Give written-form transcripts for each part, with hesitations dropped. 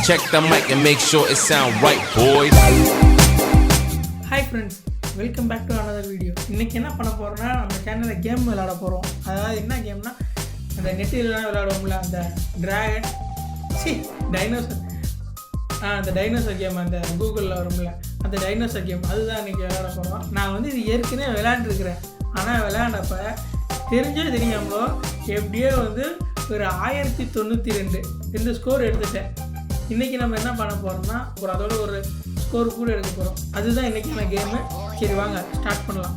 Check the mic and make sure it sound right, boys. Hi friends, welcome back to another video. இன்னைக்கு என்ன பண்ண போறோம்னா நம்ம சேனல்ல கேம் விளையாட போறோம். அதாவது என்ன கேம்னா அந்த நெட்டிலலாம் விளையாடுவோம்ல அந்த டிராகன் டைனோசர் அந்த டைனோசர் கேம் அந்த கூகுளில் வரும்ல அந்த டைனோசர் கேம் அதுதான் இன்றைக்கி விளையாட போகிறோம். நான் வந்து இது ஏற்கனவே விளையாண்டுருக்கிறேன். ஆனால் விளையாண்டப்போ தெரிஞ்சே தெரியாமலோ எப்படியோ வந்து ஒரு 1092 ஸ்கோர் எடுத்துட்டேன். இன்றைக்கி நம்ம என்ன பண்ண போகிறோம்னா அதோட ஒரு ஸ்கோர் கூட எடுக்க போகிறோம். அதுதான் இன்றைக்கான கேமு. சரி வாங்க ஸ்டார்ட் பண்ணலாம்.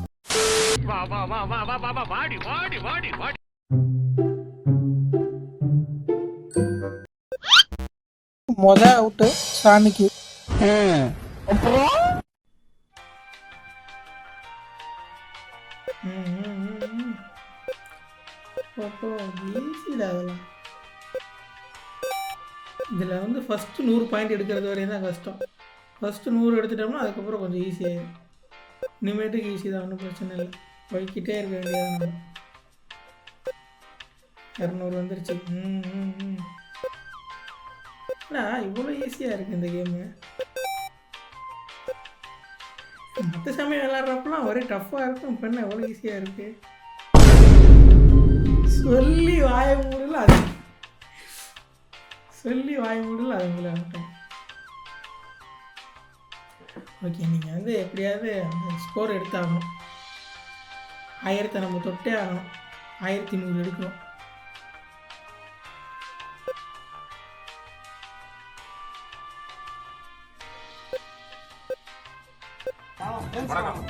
அவுட்டு சாமிக்கு அதெல்லாம் இதில் வந்து ஃபஸ்ட்டு 100 பாயிண்ட் எடுக்கிறது வரையும் தான் கஷ்டம். ஃபஸ்ட்டு 100 எடுத்துட்டோம்னா அதுக்கப்புறம் கொஞ்சம் ஈஸியாகிடும். இனிமேட்டுக்கு ஈஸி தான், ஒன்றும் பிரச்சனை இல்லை. போய்கிட்டே இருக்க வேண்டியது. நம்ம 200 வந்துருச்சு. இவ்வளோ ஈஸியாக இருக்குது இந்த கேமு. மற்ற சமயம் விளாட்றப்பெல்லாம் ஒரே டஃப்பாக இருக்கும். இப்போ என்ன எவ்வளோ ஈஸியாக இருக்குது. சொல்லி வாய மூடல அது விளையாட்டோம். ஓகே, நீங்கள் வந்து எப்படியாவது அந்த ஸ்கோர் எடுத்தாகணும். 1000 நம்ம தொட்டே ஆகணும். 1100 எடுக்கணும்.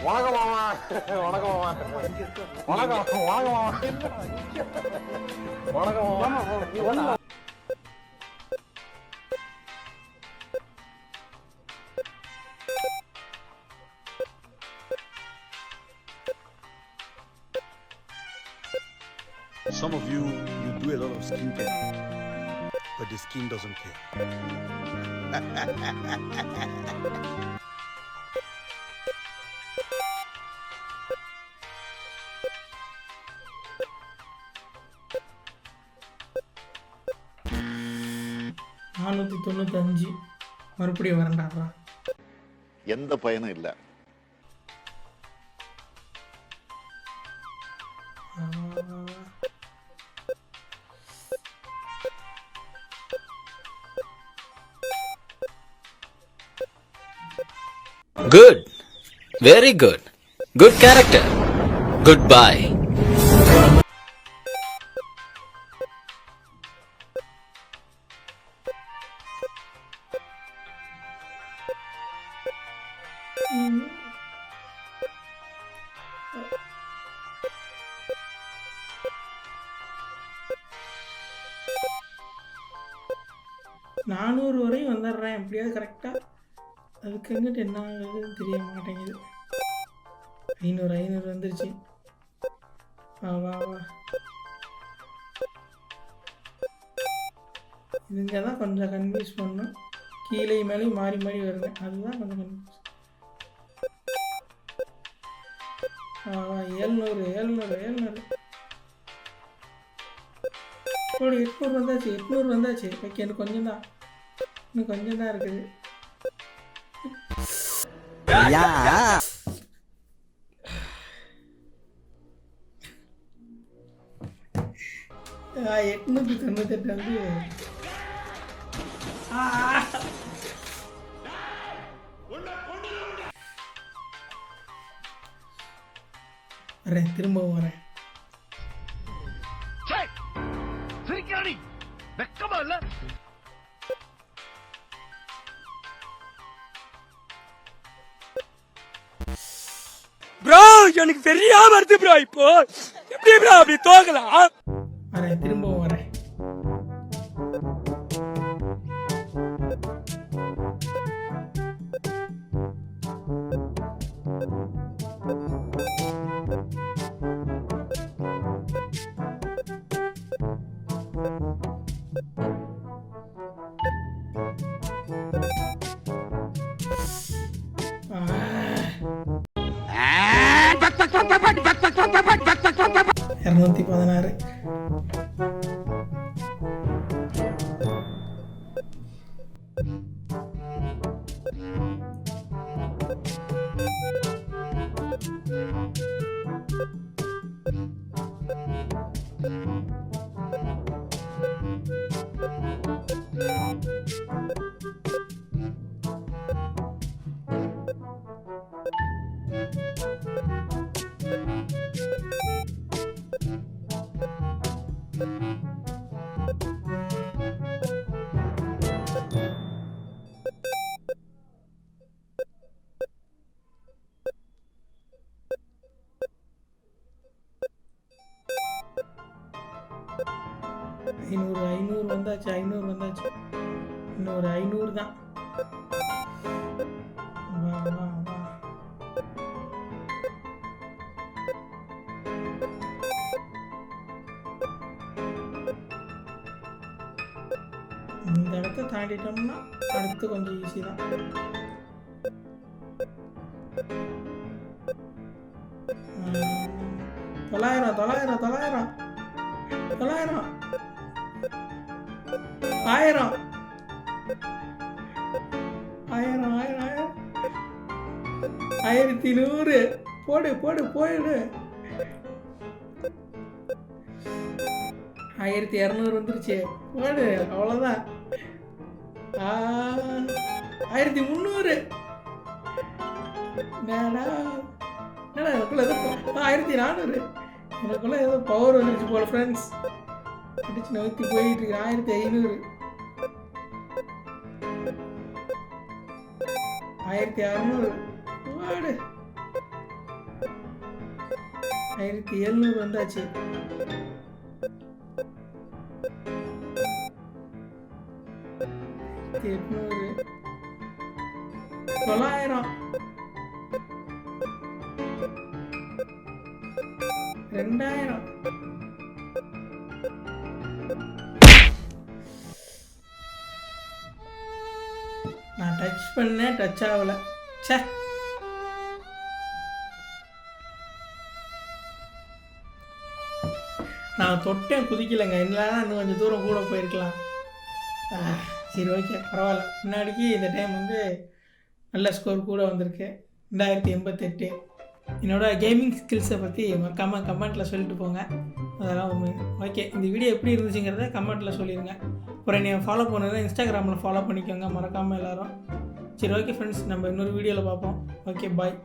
வணக்கம் மாமா. வணக்கம் மாமா. வணக்கம் மாமா. வணக்கம் மாமா. Some of you do a lot of skincare, but the skin doesn't care. $495 மறுபடியும் வரண்டாடுறா. எந்த பயனும் இல்லை. Good. Very good. Good character. Goodbye. $400 வரையும் வந்துடுறேன் எப்படியாவது கரெக்டாக. அதுக்கு எங்கிட்ட என்ன ஆகுதுன்னு தெரிய மாட்டேங்குது. 500 வந்துருச்சு. வா இதுங்க தான் கொஞ்சம் கன்ஃபியூஸ் பண்ணும். கீழே மேலேயும் மாறி மாறி வருது. அதுதான் கொஞ்சம் கன்ஃபியூஸ். 700 800 வந்தாச்சு. ஓகே, இன்னும் கொஞ்சம் தான் இருக்குது. $898 வந்து வரேன், திரும்பவும் வரேன். ப்ரோ எனக்கு சரியா வருது ப்ரோ. இப்போ எப்படி ப்ரோ அப்படி தோக்கலாம்? வரேன், திரும்பவும் வரேன். $216. வந்தாச்சு 500 வந்தாச்சு. இன்னும் ஒரு 500 தான். வா வா வா. இந்த இடத்த தாண்டிட்டோம்னா அடுத்து கொஞ்சம் ஈஸி தான். தொள்ளாயிரம் 1100 போடு போயிடு. 1200 வந்துருச்சு. போடு, அவ்வளோதான். 1300. என்னடா எனக்குள்ள ஏதோ 1400. எனக்குள்ள ஏதோ பவர் வந்துருச்சு போல ஃப்ரெண்ட்ஸ். அடிச்சு நோக்கி போயிட்டு இருக்கு. 1500, 1600. போடு, 1700 வந்தாச்சு. 800, 900, 2000. நான் டச் பண்ணேன், டச் ஆகலை. சே, நான் தொட்டேன், குதிக்கலைங்க. இல்லைன்னா இன்னும் கொஞ்சம் தூரம் கூட போயிருக்கலாம். சரி, ஓகே, பரவாயில்ல. முன்னாடிக்கு இந்த டைம் வந்து நல்ல ஸ்கோர் கூட வந்திருக்கு. 2088. என்னோடய கேமிங் ஸ்கில்ஸை பற்றி மறக்காமல் கமெண்ட்டில் சொல்லிட்டு போங்க. அதெல்லாம் உண்மை. ஓகே, இந்த வீடியோ எப்படி இருந்துச்சுங்கிறத கமெண்ட்டில் சொல்லிடுங்க. அப்புறம் நீங்கள் ஃபாலோ பண்ணுறதா இன்ஸ்டாகிராமில் ஃபாலோ பண்ணிக்கோங்க மறக்காமல் எல்லோரும். சரி, ஓகே ஃப்ரெண்ட்ஸ், நம்ம இன்னொரு வீடியோவில் பார்ப்போம். ஓகே, பாய்.